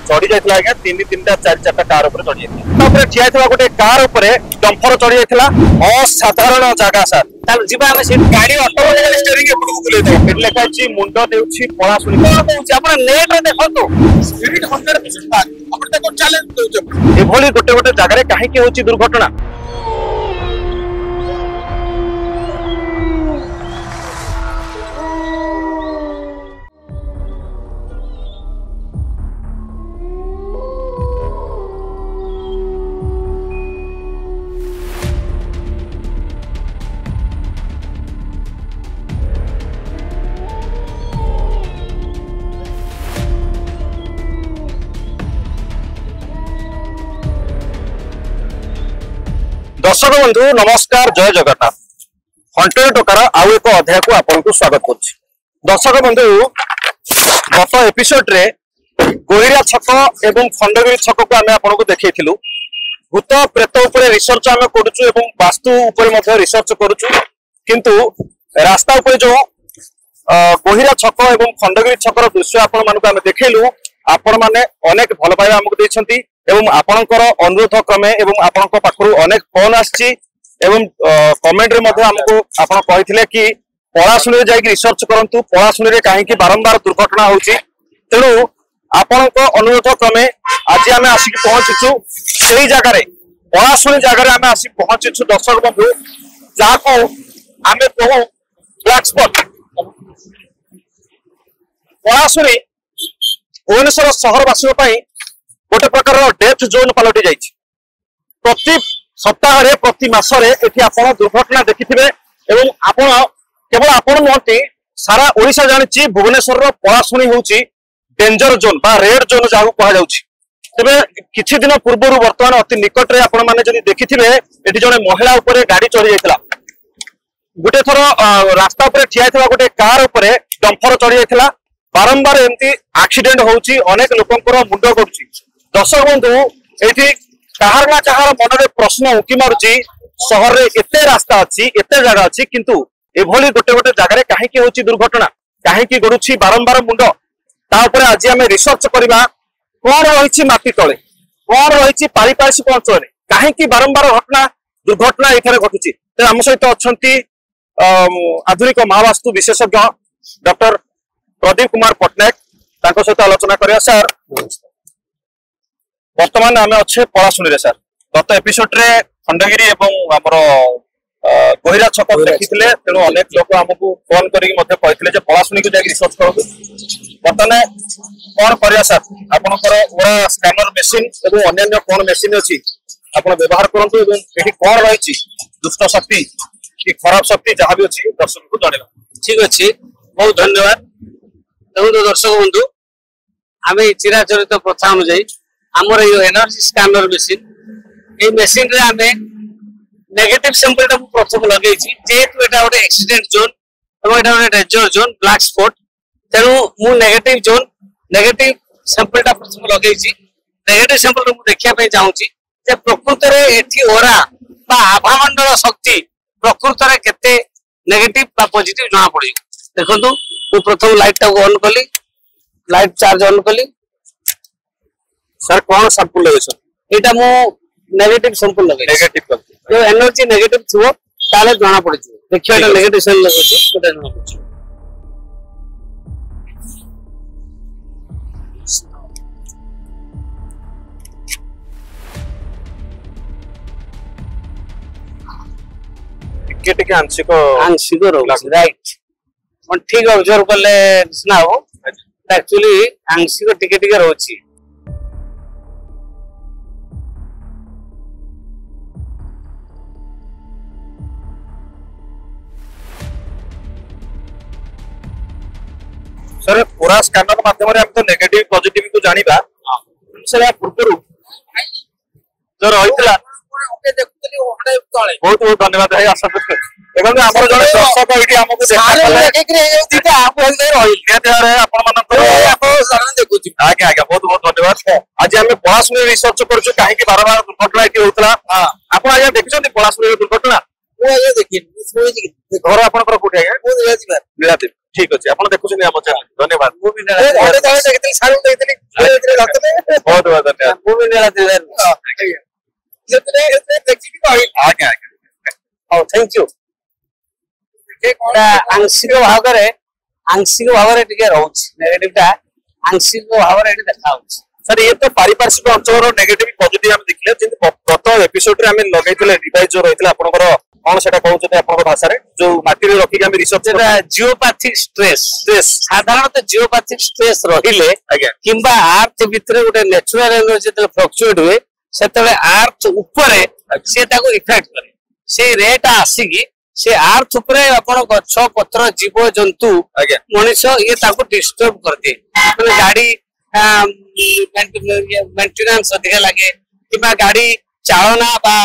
चढ़ी जाइए आज्ञा तीन चार चार कार चढ़ी जाइए ठिया गोटे कार डंफर चढ़ी जाइए असाधारण जगह सर जीवा गाड़ी अटो स्टीयरिंग एपटू बुले लिखा मुंड देउछि पळाशुनी नेट देखो स्पिरिट 100% चैलेंज एभली गोटे गोटे जगह कहीं होची दुर्घटना दर्शक बंधु नमस्कार जय जगन्नाथ हंटेड टोकार आउ एक अध्याय को आपको स्वागत करुच्ची दर्शक बंधु गत एपिसोड रे गोहिरा छक एवं खंडगिरी छक को आम आपको देखु भूत प्रेत उपर रिसर्च आम करुचु एवं वास्तु उपर रिसर्च करुचु किंतु रास्ता उपर जो गोहिरा छक एवं खंडगिरी छकर दृश्य आपण मानक आम देखलु आपण माने अनेक भल पाइबा आमको देइछंती एवं आपणकर अनुरोध क्रमे एवं आपणक पाखरु अनेक फोन आछि एवं कमेंट रे मध्ये हमको आपण कहिथिले कि पळाशुनी रे जाई रिसर्च करंतु पळाशुनी रे काहे कि बारंबार दुर्घटना होउची तेनु आपणक अनुरोध क्रमे आज आमे आसी पहुंचीछु सेही जगह रे पळाशुनी जगह रे आमे आसी पहुंचीछु दर्शक बंधु जाको आमे कहू ब्लैक स्पॉट पळाशुनी भुवनेश्वर सहरवासी गोटे प्रकार डेथ जोन पलटि जाइए प्रति सप्ताह प्रति मासरे एठी आपण दुर्घटना देखिथिबे एवं आपण केवल आपण नुहति सारा ओडिशा जानिछि भुवनेश्वर रो पळाशुनी होउछि डेंजर जोन बा रेड जोन जाहु कहा जाउछि तबे किछि दिन पूर्वरु वर्तमान अति निकट रे आपण माने जदि देखिथिबे एठी जने महिला ऊपर गाड़ी चढ़ी जाइतला गोटे थरो रास्ता ऊपर ठिया थिबा गोटे कार ऊपर डंफर चढ़ी जाइतला बारंबार एमती एक्सीडेंट होउछि अनेक लोकंकर मुंड गडुछि दर्शक बंधु ये कहार ना कहार मन में प्रश्न उकी मारुची सहर रे एते रास्ता अच्छी एते जगह अच्छी किंतु एभली गोटे गोटे जगह कहीं होची दुर्घटना कहीं गड़ुची बारंबार मुंड तापर आज आम रिसर्च करवा कौन रही माटी तले कौन रही पारिपार्श्विक अंचल कहीं बारंबार घटना दुर्घटना ये घटुची तो आम सहित अच्छा आधुनिक महावास्तु विशेषज्ञ डॉक्टर प्रदीप कुमार पट्टनायक सहित आलोचना करिया सर वर्तमान आम अच्छे पळाशुनी रे सर गत एपिसोड रे खंडगिरी एवं आमर गोहिरा छक देखिथिले तेणु अनेक लोक हमकु फोन करिक मध्ये कहिथिले जे पळाशुनी को जाई रिसर्च करबो वर्तमान कोन करिया सर आपनकर ओरा स्कैनर मशीन एवं अन्य कोन मशीन अछि आपण व्यवहार करंतु एवं एठी कोन रहिछि दुष्ट शक्ति कि खराब शक्ति जहाँ भी अछि दर्शक को जणेला ठीक अछि बहुत धन्यवाद देखो दर्शक बंधु आमे चिराचरित प्रथा अनुसार आमर ये एनर्जी स्कैनर मशीन ये मशीन रे आमे नेगेटिव सैंपल टा प्रथम लगे जेहेतु एटा गोटे एक्सीडेंट जोन एवं एटा गोटे डेंजर जोन ब्लैक स्पॉट तेणु मु नेगेटिव जोन नेगेटिव सैंपल टा प्रथम लगे नेगेटिव सैंपल मु देखिया पे चाहूची जे प्रकृति रे एठी ओरा बा आभामंडल शक्ति प्रकृति रे केते नेगेटिव बा पॉजिटिव जणा पड़ी देखंतु मु प्रथम लाइट टा ऑन कली लाइट चार्ज ऑन कली सर कौन सैंपल लगे सर एटा मु नेगेटिव सैंपल लगे नेगेटिव जो एनर्जी नेगेटिव थिवो ताले जणा पड़ी देखियो एटा नेगेटिव सेल लगे छै एटा जणा पड़ी टिके आंशिक रहउछि राइट मन ठीक ऑब्जर्व करले सुना हो एक्चुअली आंशिक टिके रहउछि सर पूरा स्कैनर माध्यम रे हम तो नेगेटिव पॉजिटिव को जानिबा सर पूर्व जो रहितला बहुत बहुत धन्यवाद भाई आशा एवं हमर जने दर्शक एठी हमकु देखा आप आपण मानकर देखुची आगे आगे बहुत बहुत धन्यवाद आज हम पळाशुनी रिसर्च करछु काहे कि बार बार दुर्घटना एठी होतला आपण आज देखिछन पळाशुनी दुर्घटना ओ ये देखि घर आपण पर कोठी आगे नीलाद्री ठीक अच्छे आप देखुं आम चैनल धन्यवाद बहुत बहुत धन्यवाद थैंक यू आंशिक भाव टिके रोच नेगेटिव टा आंशिक भाव देखा सर ये तो पारिपार्श्विक अंचल नेगेटिव पॉजिटिव हम देखले गत एपिसोड रे हम लगैथिले डिवाइस जो रहितला आपनकर कोन सेटा कहउछते आपनकर भाषा रे जो माटी रे रखि हम रिसर्च जियोपैथिक स्ट्रेस साधारणतः जियोपैथिक स्ट्रेस रहिले किंबा अर्थ भितरे गोटे नेचुरल एनर्जी जते फ्लक्चुएट हुए सेतले अर्थ ऊपरे से ताको इफेक्ट करे से रेट आसीगी से अर्थ ऊपरे आपण गछ पत्र जीव जंतु मनुष्य ये ताको डिस्टर्ब कर दे माने गाड़ी मेंटेनेंस अधिक लगे कि गाड़ी चालना बा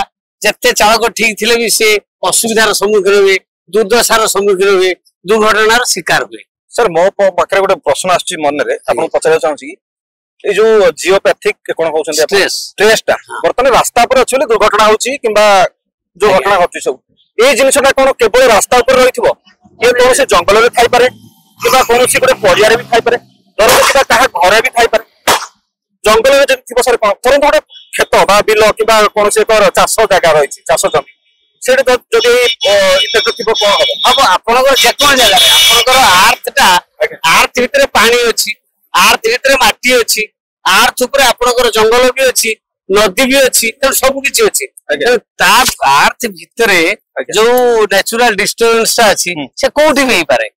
जत्ते चालक ठीक थिले भी से असुविधार सम्मुखीन हुए दुर्दशार सम्मुखीन हुए दुर्घटनार शिकार हुए सर मो पाखरे गोटे प्रश्न आछि मन रे आपन पचारे चाहूची ए जो जियोपैथिक कोन कहउछन्ती स्ट्रेस ता वर्तमान रास्ता पर अछि दुर्घटना होची किबा जो घटना घटि सब ए जिनिसटा कोन केवल रास्ता ऊपर रहिथिबो ए कोन से जंगल रे थाई पारे किबा कोन से गोटे परिया रे भी थाई पारे दरबा कहा घरे भी थाई पारे जंगल में जब सर कौन गोटे खेत बा बिल कि कौन चाष जगह रही चाष जमी से इफेक्ट थी कौन हम हम आप जेको जगह आर्थ भितर पानी अच्छी आर्थ भितर माटी अच्छी आर्थ उपर आपनकर जंगल भी अच्छी नदी भी अच्छी सब किसी अच्छी आर्थ भितर जो नेचुरल डिस्टर्बेंस अच्छी से कोठी भी पारे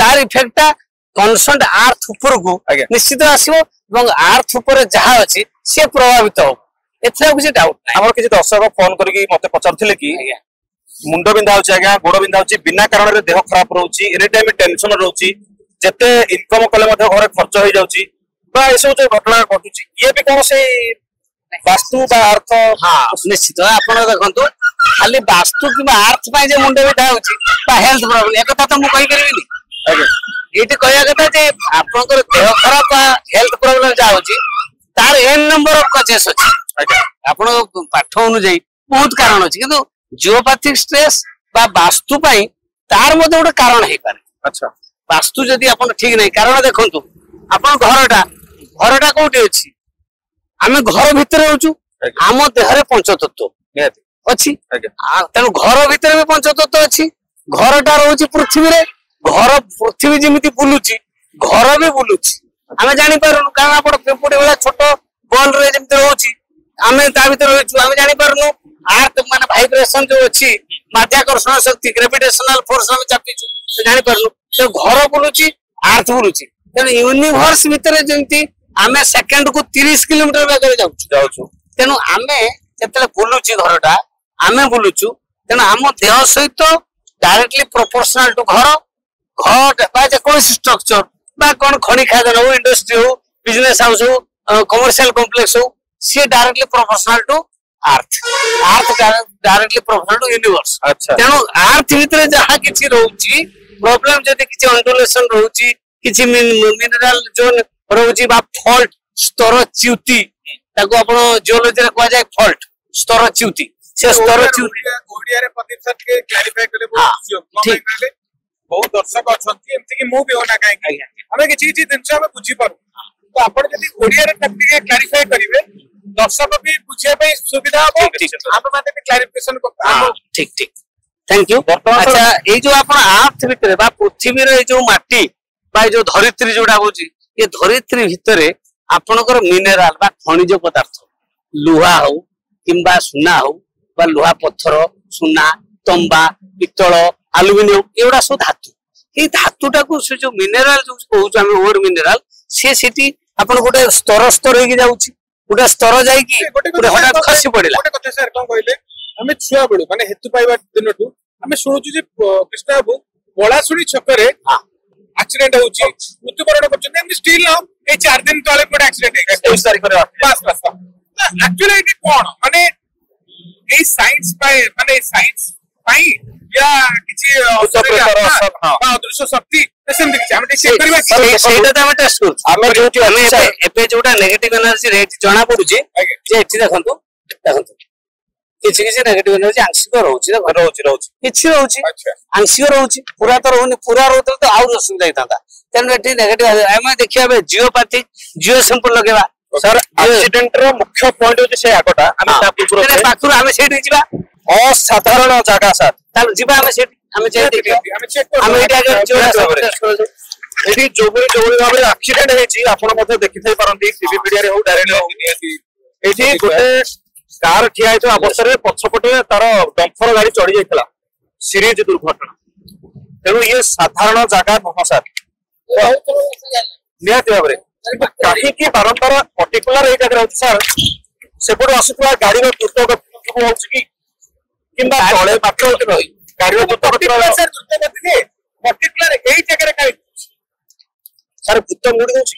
तार इफेक्ट कनसर्न आर्थ ऊपर को निश्चित आसो आर्थ ऊपर जहाँ अच्छी सी प्रभावित हो किसी डाउट ना आम किसी दर्शक फोन करके मत पचारे कि मुंड बिंधा आज्ञा गोड़ बिंधा बिना कारण देह खराब रोचे एनी टाइम टेंशन रोचे जिते इनकम कले घर खर्च हो जाऊँगी जो घटना घटुची ये भी कौन से वास्तु अर्थ हाँ निश्चित आप देखो खाली वास्तु कि अर्थ जो मुंड बिंधा हेल्थ प्रॉब्लम एक तो मुझे कहीपरि ये कहया कथा जे आपनकर देह खराब हेल्थ प्रॉब्लम जा होची तार एन नंबर ऑफ कजेस अछि आपण पाठ अनुଯାयी बहुत कारण अछि किंतु जियोपैथिक स्ट्रेस बा वास्तु पई तार मध्ये गोटे कारण हे पारे अच्छा वास्तु जदी आपण ठीक नै कारण देखंतु आपण घरटा कोठी अछि आमे घर भितर रहउछु आम देहरे पंचतत्व अछि तेनु घर भितर भी पंचतत्व अछि घरटा रहउछि पृथ्वी रे घर पृथ्वी जमी बुलुची घर भी बुलुची आम जानी पारनु कारण आप पेपुटी भाई छोट बॉल रे जमी रोची आम जानी पारनु आर्थ माने वाइब्रेशन जो अच्छी माध्याकर्षण शक्ति ग्रेविटेशनल फोर्स आम चापीचु जानी पारनु तो घर बुलुची आर्थ बुलुची तेणु यूनिवर्स भितर जमी आम सेकेंड को 30 किलोमीटर बेगर जाऊँ तेणु आम जो बुलुची घरटा आम बुलुचु तेणु आम देह सहित डायरेक्टली प्रोपोर्शनल टू घर जेको स्ट्रक्चर बा कौन खनि खादान हो इंडस्ट्री हो बिजनेस हाउस हो कमर्शियल कॉम्प्लेक्स हो सी directly proportional to earth directly proportional to universe तेणु अर्थ भितर जहाँ किसी रोची प्रॉब्लम जदि किसी अंडुलेशन रोची किसी मिनरल जोन रोची बा फॉल्ट स्तर च्युति ताको आपण जियोलॉजी रे कहै जाय फॉल्ट स्तर च्युति से स्तर च्युति ओडिया रे प्रतिशत के क्लैरिफाई करले बहुत बहुत दर्शक अछंती एमति कि मु भी होना काई हमें किछि किछि दिन से हम बुझी पारू तो आपण जदि ओडिया रे टॉपिक क्लैरिफाई करिवे दर्शक भी बुझे पे सुविधा हो हम माने भी क्लैरिफिकेशन को ठीक ठीक थैंक यू अच्छा ए जो आपण अर्थ भितर बा पृथ्वी रे जो माटी बा जो धरित्री जोडा होची ये धरित्री भितर आपनकर मिनरल बा खनिज पदार्थ लुहा हो किंबा सुना हो बा लुहा पत्थर सुना तंबा पित्तल एल्युमिनियम एवडा सब धातु ये धातुटा को से जो मिनरल जो कहउछ हम ओर मिनरल से सिटी अपन गोटे स्तर स्तर होई जाउची गोटे स्तर जाई कि गोटे हठात खसी पड़िला गोटे कथा सर कोन कहले हमें छुआ बडू माने हेतु पाइबा दिनटू हमें सुनुछु जे कृष्णा बाबू बळासुणी छकरे एक्सीडेंट होउची मृत्युवरण करछन हम स्टिल नाउ ए 4 दिन तले कोड एक्सीडेंट है 21 तारिख रे बस बस एक्चुअली इट कोन माने ए साइंस पाए माने साइंस पाई या किछि अदृश्य शक्ति सेमति किछि हम चेक करबा सेटा त हम टेस्ट करू हम जोटी एबे जोटा नेगेटिव एनर्जी रेट जणा पडुची जे एठी देखंतु କିଛି କିଛି ନେଗେଟିଭ ଏନର୍ଜି ଆଂଶିକ ରହୁଛି କିଛି ରହୁଛି ଆଂଶିକ ରହୁଛି ପୁରା ତ ରହୁନି ପୁରା ରହୁଥିଲେ ତ ଆହୁରି ଅସୁବିଧା ହେଇଥାନ୍ତା ତେଣୁ ଏଠି ନେଗେଟିଭ ଆମେ ଦେଖିବା ଜିଓପାଥି ଜିଓ ସାମ୍ପଲ ଲଗେଇବା सर एक्सीडेंट रो मुख्य पॉइंट होची से आगटा हम ता पूर्व से पाखुर हम सेठी जिबा असाधारण जगह सर ताल जिबा हम सेठी हम चेक हम एटा एठी जोबरी भाबे एक्सीडेंट हेची आपण मध्ये देखि थई परंती टीवी मीडिया रे हो डायरेक्ट हो एठी गोटे कार ठिया हेतो अवसर रे पछपटे तार डंपर गाड़ी चढ़ी जाइतला सीरीज दुर्घटना तेनु ये साधारण जगह नह सर नियत भाबरे कहीं बारंबार पर्टिकुलर ये जगह सर सेपटे आसुवा गाड़ी द्रुत गति होउछि कि किंबा तळे मात्र होते रही गाड़ी द्रुत गति सर द्रुत गति पर्टिकुलर एई जगह रे सर भूत मुड़ी होछि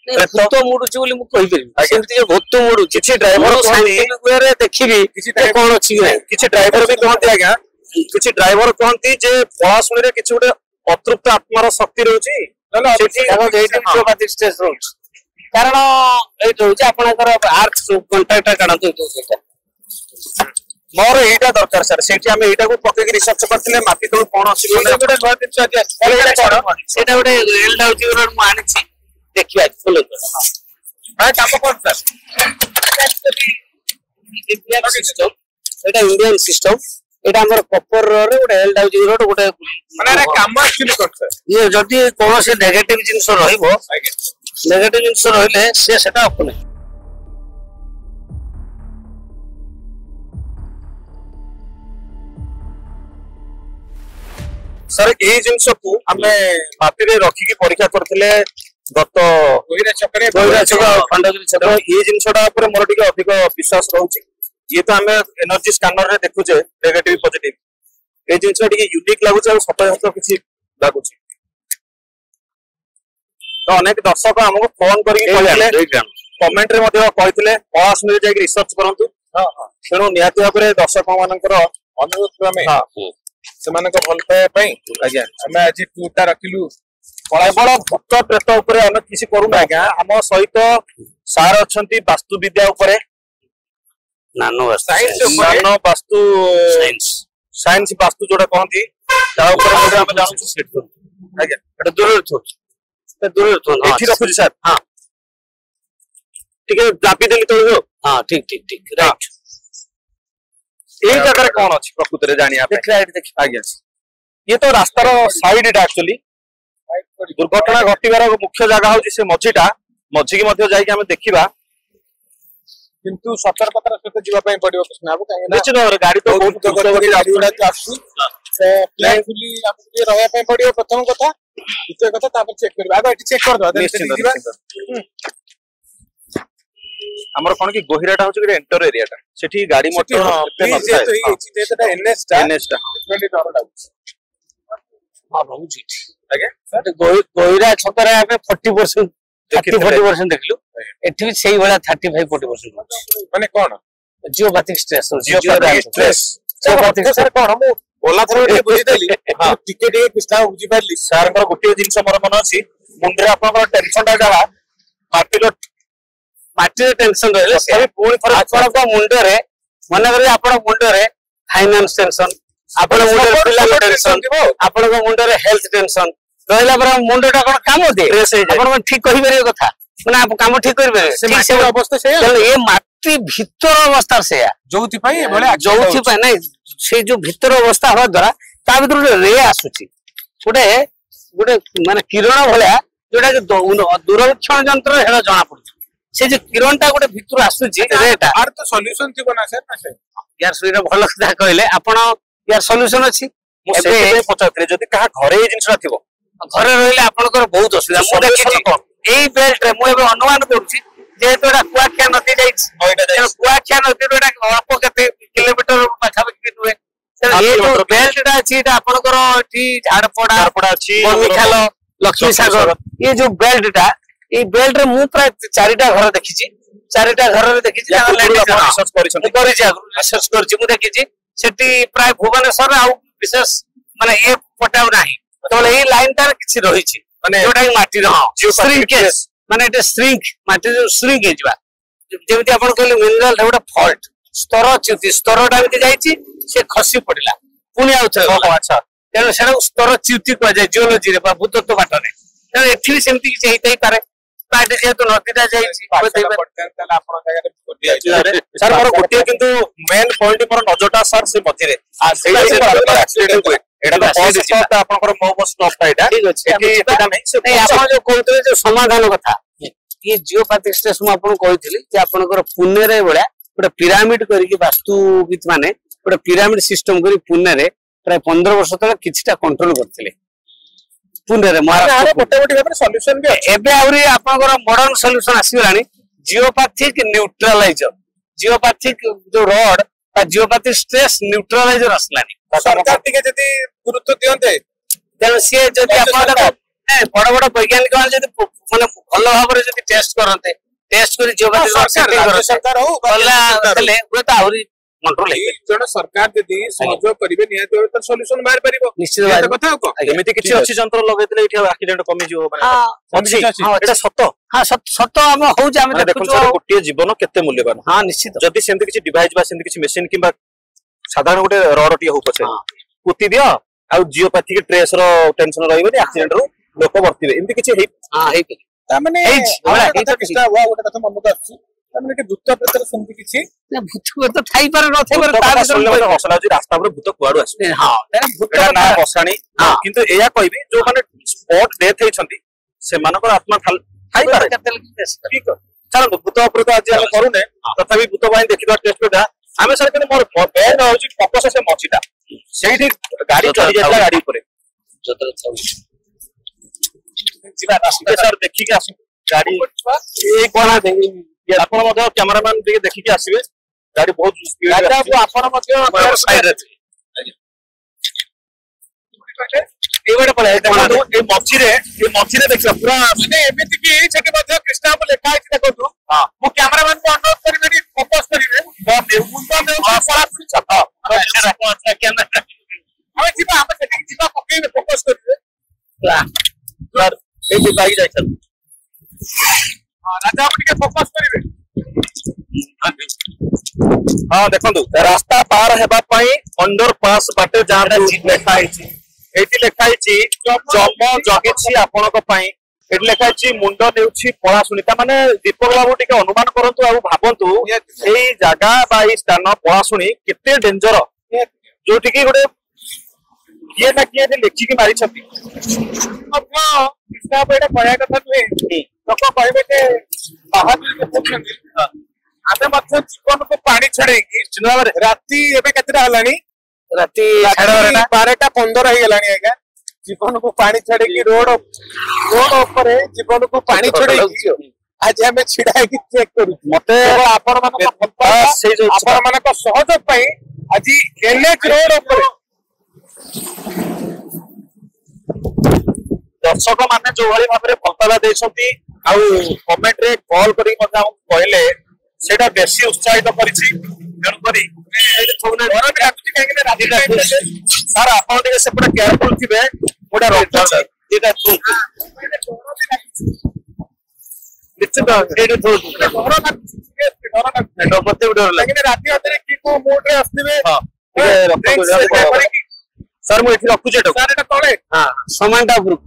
भूत मुडुछि बोली मु कहि परबी सेमति जे भूत मुडु किछि ड्राइवर साइंटिफिक वे रे देखिबी कोन अछि किछि ड्राइवर भी कहंती आज्ञा किछि ड्राइवर कहंती जे पळासुणी रे किछि गोटे अतृप्त आत्मार शक्ति रहउछि कारण आपणकर आर्थ कंटाक्ट काढंतु मोर एटा दरकार सर सेठी हम एटा को पके रिसर्च करथिले माटी तो कोन अछि गोटे नय दिन सेटा गोटे एल डाउची रोड मु आनिछि देखिया फुल हां काम कोन सर इंडियन सिस्टम एटा इंडियन सिस्टम एटा हमर कॉपर रे गोटे एल डाउची रोड गोटे माने काम एक्चुअली कोन सर ये जदी कोनोसे नेगेटिव जिंस रहिबो नेगेटिव जिंस रहिले से सेटा अपने सर ए जिंस को हमें माटी रे रखी की परीक्षा करथिले गत गोहिरा चक्रे खंडगिरी चक्र ए जिंसडा ऊपर मोर टिके अधिक विश्वास रहउची ये तो हमें एनर्जी स्कैनर रे देखुचे नेगेटिव पॉजिटिव ए जिंस टिके यूनिक लागुचे और सत हत किछि लागुची तो अनेक दर्शक हमको फोन करके कहले कमेंट रे मध्ये कहथिले पास में जाई रिसर्च करंतु हां हां तेणु निहाती भाबरे दर्शक मानकर अनुरोध क्रमे सेमानक भल पाए पई आज्ञा हम आज टूटा रखिलु केवल भूत प्रेत ऊपर हम किसी करूना आज्ञा हम सहित सार अछंती वास्तु विद्या ऊपर नानो वास्तु साइंस वास्तु जोड़ा कहंती ता ऊपर मध्ये हम जानू सेट करू आज्ञा एटा दूर थो एठी रखु सर हां ठीक है दाबी देली तो हां ठीक राइट ए जगह कौन अछि प्रकृति रे जानिया देख राइट देख आज्ञा ये तो रास्तार साइड एटा एक्चुअली दुर्घटना घटिबार मुख्य जगह होची से मझीटा मझी की मध्ये जाई कि हम देखिबा किंतु सतर्कतार सहित जीवा पई पडियो प्रश्न आबो काहे निश्चित भाବରେ गाड़ी तो बहुत गति गाड़ी उडा आसी तो प्लेफुली हमको ये रहया पई पडियो प्रथम कथा द्वितीय कथा तापर चेक करबा आगे एटी चेक कर दो हमर कोन की गोहिराटा होची कि एंटर एरियाटा सेठी गाड़ी मोटर एते नथाय तो ये एटा एनएस टा 20 डॉलर लाଗୁଛି हां बहुत आगे सर गोहिरा छकरे आबे 40% 40% देखलु एठी भी सेही वाला 35-40% माने कोन जियोपैथिक स्ट्रेस सर कोन हम ओला थरो बुझी देली हां टिके किस्ता बुझी पारली सर को गोटे जिंस मोर मन अछि मुंडरे आपन टेंशन टा जावा माटी टेंशन रहले सभी पूर्ण फर आपन को मुंडे रे मन करे आपन मुंडे रे फाइनेंस टेंशन आपन मुंडे रे पिला टेंशन आपन को मुंडे रे हेल्थ टेंशन रहला पर मुंडे टा कोन काम दे आपन को ठीक कहि बेरे कथा माने आप काम ठीक करि बेरे ठीक से अवस्था से ये माटी भीतर अवस्था से जोथि पई एबळे जोथि पई नै से जो भीतर अवस्था हो द्वारा ता भीतर रे आसुची गोटे गोटे माने किरण भलिया जोटा दूरवीक्षण यंत्र हेला जाना पड़छ से जो किरण टा गोटे भीतर आसुची रेटा आर तो सॉल्यूशन थिबो ना सर ना सर यार सुइरा भल कथा कहले आपण यार सॉल्यूशन अछि मो से पचातरे जदी कहा घरे ए जिंसरा थिबो घरे रहले आपनकर बहुत असुविधा मु देखि एई बेल्ट रे मु एबे अनुमान करूची जे तोडा कुआख्या नदी जाई कुआख्या नदी रो एटा अल्प केते किलोमीटर पाछा पाछी दुए ये जो बेल्ट टा अछि एटा आपनकर एठी झाड़पड़ा अछि बर्मिखाल लक्ष्मी सागर ये जो बेल्ट टा ए बेल्ट रे मु प्राय 4टा घर देखिची 4टा घर रे देखिची रिसर्च करिसन करिची रिसर्च करची मु देखिची सेठी प्राय भुवनेश्वर आ विशेष माने ए पटाव नाही तो ए लाइन तार किछि रहिची माने जोटा माटी रो श्रिंकेज माने एटा श्रिंक माटी जो श्रिंक हेजबा जेमिति आपण कहले मिनरल एटा फॉल्ट स्तरटा एमती से खसी पड़ा पुणी आउ अच्छा तेणु से स्तर च्युति कहुए जिओलोजी भूतत्व बाटने तेणु एठी सेमती किसी होई पारे पाटे जेहेतु नदीटा सर मोर गोटे किंतु मेन पॉइंट मोर नजरटा सर से मझिरे एक्सीडेंट हुए एटा बस स्टॉप आपनकर मो बस स्टॉप ता एटा ठीक अछि एटा नहीं से आपण जो कहते जो समाधान कथा ये जियोपैथिक स्टेशन आपन कहिथिली जे आपनकर पुणे रे बळा गोटे पिरामिड करिके वास्तुविद माने गोटे पिरामिड सिस्टम करी पुणे रे प्राय 15 वर्ष तक किछटा कंट्रोल करथिले पुणे रे महाराष्ट्र गोटे गोटे भाबरे सॉल्यूशन भी एबे आउरी आपनकर मॉडर्न सॉल्यूशन आसीलानी जियोपैथिक न्यूट्रलाइजर जियोपैथिक जो रॉड ता जियोपैथिक स्ट्रेस न्यूट्रलाइजर आसलानी सरकार टिके जदी गुरुत्व दियंते तेणु सी जदि आपण बड़ बड़ वैज्ञानिक माने भल भाव टेस्ट करते टेस्ट कर जियोपैथिक सरकार हो आहुरी कंट्रोल जण सरकार यदि सहयोग करिवे निहाती भाबे सॉल्यूशन बाहर परिबो निश्चित भाबे कथा को एमिति किछि अछि जंत्र लगेतले इठी एक्सीडेंट कमी जिवो माने एटा सत हां सत हम हो जे हम देखु गोटे जीवन केते मूल्यवान हां निश्चित जदि सेमति किछि डिवाइस बा सेमति किछि मशीन किबा साधारण गोटे रॉड टी हो पछे कुति दियो आ जियोपैथिक ट्रेस रो टेंशन रहइबनी एक्सीडेंट रो लोक बर्तिबे एमिति किछि हे हां हे ता माने एटा किछटा हुआ गोटे कथा मन को आछि ताने के भूत प्रेत सेमति किछि भूत प्रेत थाई पारे न थाई पारे तार सुनले हसला जी रास्ता पर भूत कुआडू आसी हां भूत ना बसाणी किंतु एया कहबी जो माने स्पॉट डेथ हेछंती से मानकर आत्मा थाई पारे ठीक चलो भूत प्रेत आज हम करूने तथापि भूत भाई देखिबा टेस्ट करदा आमे सर के मोर बेन होची फोकस से मचिटा सेठी गाड़ी चढ़ी जायला गाड़ी ऊपर जतर छौ जिबा रास्ता सर देखि के आसु गाड़ी ए कोना दे आपण मध्य कैमरामैन दिके देखि के आसीबे गाड़ी बहुत स्पीड गाड़ी को आपण मध्य साइड रे ए बडे पळे ए मछी रे देखिबा पूरा माने एमिति कि छके मध्य कृष्णा को लेखा है देखो हां मो कैमरामैन को अनुरोध करिबे फोकस करिबे पड़ा पुरी छता कैमरा हम जिबा हम सेटिंग जिबा पकेबे फोकस करिबे सर ए जे बाई जाय सर हां राजा हम के फोकस करिबे हां देखंतु रास्ता पार हेबा पई अंडरपास बाटे जहां लेखा है एठी लेखा है जम जगिछि आपनक पई एठी लेखा है मुंड नेउछि पळा सुनिता माने दीपक बाबू टिके अनुमान करंतु आ भाबंतु एई जागा बा एई स्थान पळा सुनी केते डेंजर जोठी की गोटे किए ना किए जे लेखि के मारि छथि अपना इसका बेटा पया कथा तुए लोक कहबे जे बहादुर के पुछंती आमे मत जीवन को पानी छड़े की जिनबारे राती एबे केतरा हलानी राती 12:15 हो गलानी आगा जीवन को पानी छड़े की रोड ऊपर जीवन को पानी छड़े की आज हमें छिड़ा की चेक करू मते आपण मान को सहयोग पई आज एनएच रोड ऊपर दर्शक माने जो भली भाबरे फलतला देछंती आ कमेंट रे कॉल करी मते हम कहले सेटा बेसी उत्साहित करिछि तेन करी थोना घर भी लागुछि काहे कि राती टाइम सर आपण टिके सेपटे केयरफुल थिबे ओडा रोड एटा ट्रू निश्चित एटा ट्रू घर लागुछि डर मते उडर लेकिन राती अतरे की को मोड रे आस्तिबे हां रक्त सर मु एठी रखु जेटो सर एटा तळे हां समानटा ग्रुप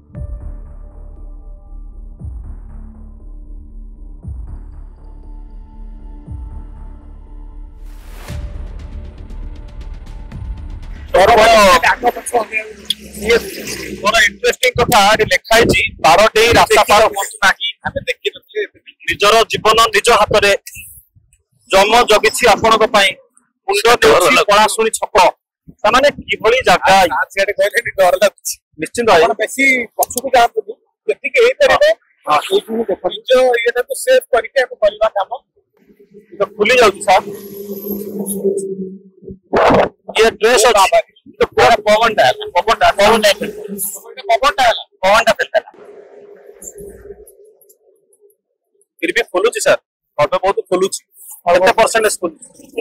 इंटरेस्टिंग कथा लेखाई बारटे रास्ता पार हूँ ना आम देखी निजर जीवन निज हाथ में जम जगी आपण मुंड देउछि पळाशुणी छक ताने किभली जागा डर लगुछि निश्चित बेसी पछुक जातु जेतिके हे परिबे हां एठु देखो जो एटा तो सेव करके हम करबा काम तो खुली जाउछि साहब ये ड्रेस तो पूरा पवन फिर भी खोलुछि सर और बहुत खोलुछि कितना परसेंटेज खोल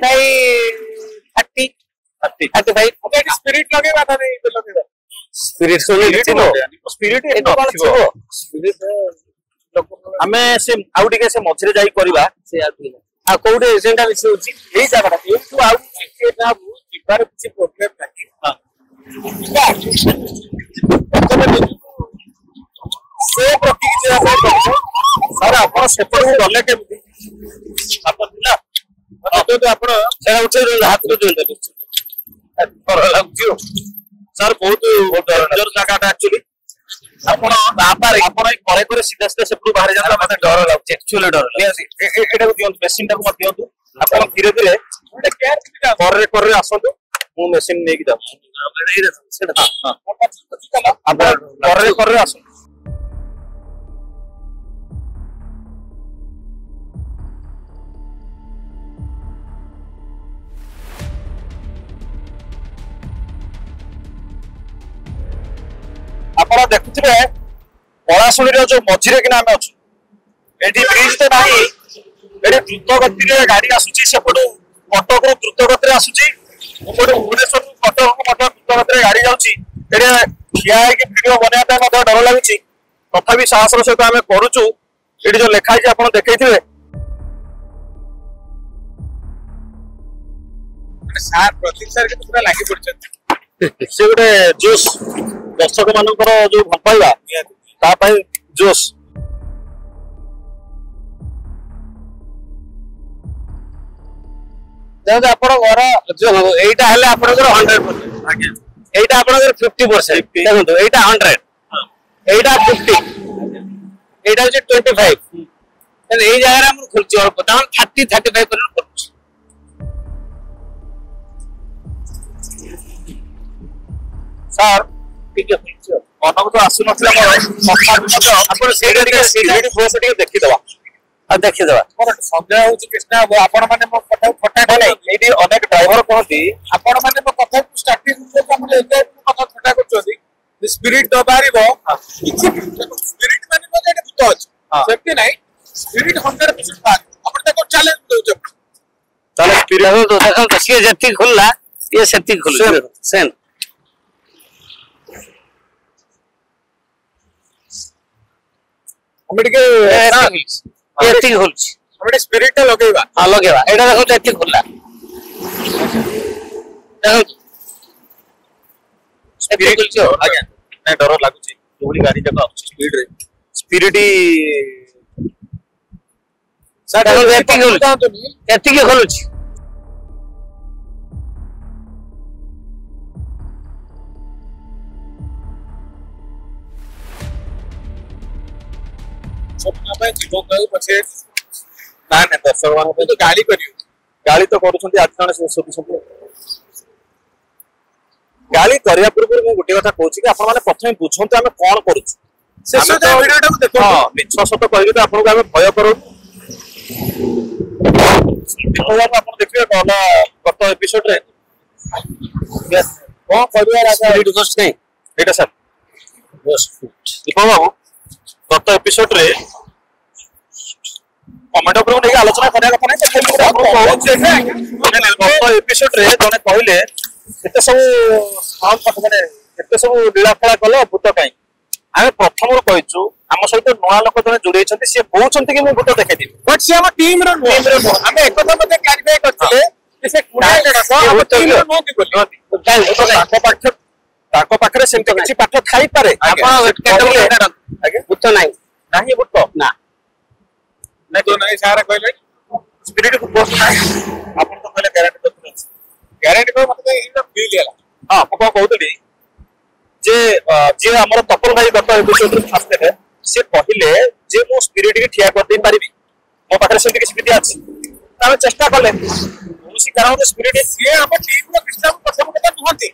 नहीं 35 ओके स्पिरिट लगेबा ना नहीं तो लगेबा स्पिरिट स्पिरिट हमें से आउ टिके से मछरे जाई करबा से आ कोडे एजेंडा बेसी होची एई जगह एठू आउ एके ना जिबार किछि प्रॉब्लम नाही से प्रति जे सर आपण सेपट गले केमती आपण पिला तो आपण सेरा उठे हाथ रे देंदे पर लागजियो सर बहुत डर जगह एक्चुअली आपण बापार आपण करे करे सीधा सीधा सेपट बाहर जाता मते डर लागछ एक्चुअली डर एटा दियौ मशीन टा मत दियौ आपण धीरे धीरे एटा केयर करे करे आसंतु मु मशीन नेकी जाऊ सेटा हां आपण करे करे आसंतु आपण देखुथिबे पळासुणीर जो मझिरे किना आमे अछु एठी ब्रिज तो नाही एठी द्रुत गति रे गाड़ी आसुची सेपटो कटक रो द्रुत गति रे आसुची उपडे भुवनेश्वर कटक मत द्रुत गति रे गाड़ी जाउची एठी ठिया है कि वीडियो बनाया मत डर लागुची तथापि साहस सहित आमे करूचु एठी जो लेखा है आपण देखैथिबे सार प्रतीक सर के पूरा लागि पड़छन से गोटे जोश दर्शक मानकर जो भल पाइबा ता पई जोश जब आपण घर जो एटा हले आपण 100% आज्ञा एटा आपण 50% देखो एटा 100 एटा 50 एटा होचे 25 तने एई जगह रे हम खुलची और पता 30 35% खुलची सर ठीक है अनक तो आसु नथला आपण सेडी फोर्स टिके देखि दवा आ देखि दवा पर संजय होची कृष्णा आपण माने मो कथा फटा नै एडी अनेक ड्राइवर कहती आपण माने मो कथा स्टार्टिंग को हम एते कथा फटा करछोदी स्पिरिट दबारिबो स्पिरिट माने मो एटे भूत अछि सेफ्टी नै स्पिरिट 100% बात आपण देखो चैलेंज दोछ चलो स्पिरिट तो देखो तो से जति खुलला ये सेति खुल सेन हम टिके एति खुलची हम स्पिरिट लगेबा हां लगेबा एटा देखो एति खुलला देखो स्पिरिट खुलची आज्ञा नै डर लागुची जोडी गाड़ी जक आउची स्पीड रे स्पिरिट सर एति खुलची स्वप्न पे जीवन गयो पछे ना ना दर्शक मान तो गाड़ी करियो गाड़ी तो करूछंती आज जण सोचुछंती गाड़ी करिया पूर्व मु गुटे कथा कहूची कि आपण माने प्रथमे बुझंते हम कोन करूछु शेष तो वीडियो टा देखो हां मिछ सत कहबे तो आपण को हम भय करू देखो आपण देखिए कहला गत एपिसोड रे यस कोन करिया राजा स्पिरिट गोस्ट नै एटा सर गोस्ट दीपक बाबू गत एपिसोड रे कमेंट ऊपर नहीं आलोचना करया कथा नै तखै बहुत गत एपिसोड रे जने कहले एते सब हम पथ माने एते सब लीला फला कलो भूत काई आमे प्रथम रो कहचु हम सहित नया लोक जने जुड़े छथि से कहउछन्ति कि मु भूत देखै दी बट से हम टीम रो हमें एक कथा मते क्लैरिफाई करथिले कि से कुडा जण हम टीम रो नो कि बोली ताको पाखरे सेमते किछि पाठ थाई पारे आपण केटा आगे भूत नाही नाही भूत ना नै तो नाही सारा कहले स्पिरिट को पोस्ट नाही आपण तो कहले गारंटी तो गारंटी को मतलब इन फील लेला हां को कहउतली जे जे हमर तपल भाई गत एपिसोड फास्ट है से कहिले जे मो स्पिरिट के ठिया कर दे पारिबी मो पाखरे सेमते किछि विद्या अछि तामे चेष्टा करले उसी कारण से स्पिरिट से हम टीम रो कृष्ण को प्रथम कथा कहती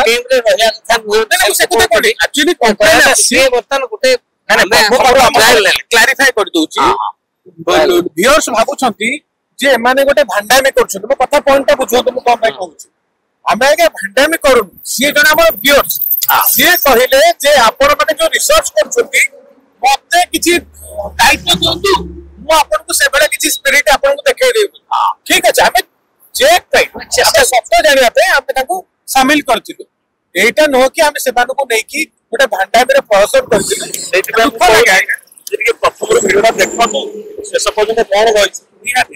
टीम रे रहया कथा बोलते से कुते कोडी एक्चुअली कंप्लेन से बर्तन गुटे क्लैरिफाई कर दोची व्यूअर्स भाबुछंती जे माने गोटे भांडामी करछन मो कथा पॉइंट ता बुझो तो मो कम भाई कहूची हमें आगे भांडामी करू सी जण हमर व्यूअर्स सी कहिले जे आपण माने जो रिसर्च करछंती मते किछि दायित्व दियंतु मो आपन को सेबेला किछि स्पिरिट आपन को देखाइ देबु ठीक अछि हमें चेक कई चेष्टा सत्य जानिया पे हम ताको शामिल करथिलु एटा नो कि हम सेबान को नै कि गोटे भांडामी रे प्रसव करथिलु सेति पे ଟିକେ ପ୍ରଥମରୁ ଭିଡିଓଟା ଦେଖନ୍ତୁ ଶେଷ ପର୍ଯ୍ୟନ୍ତ କଣ ରହିଛି।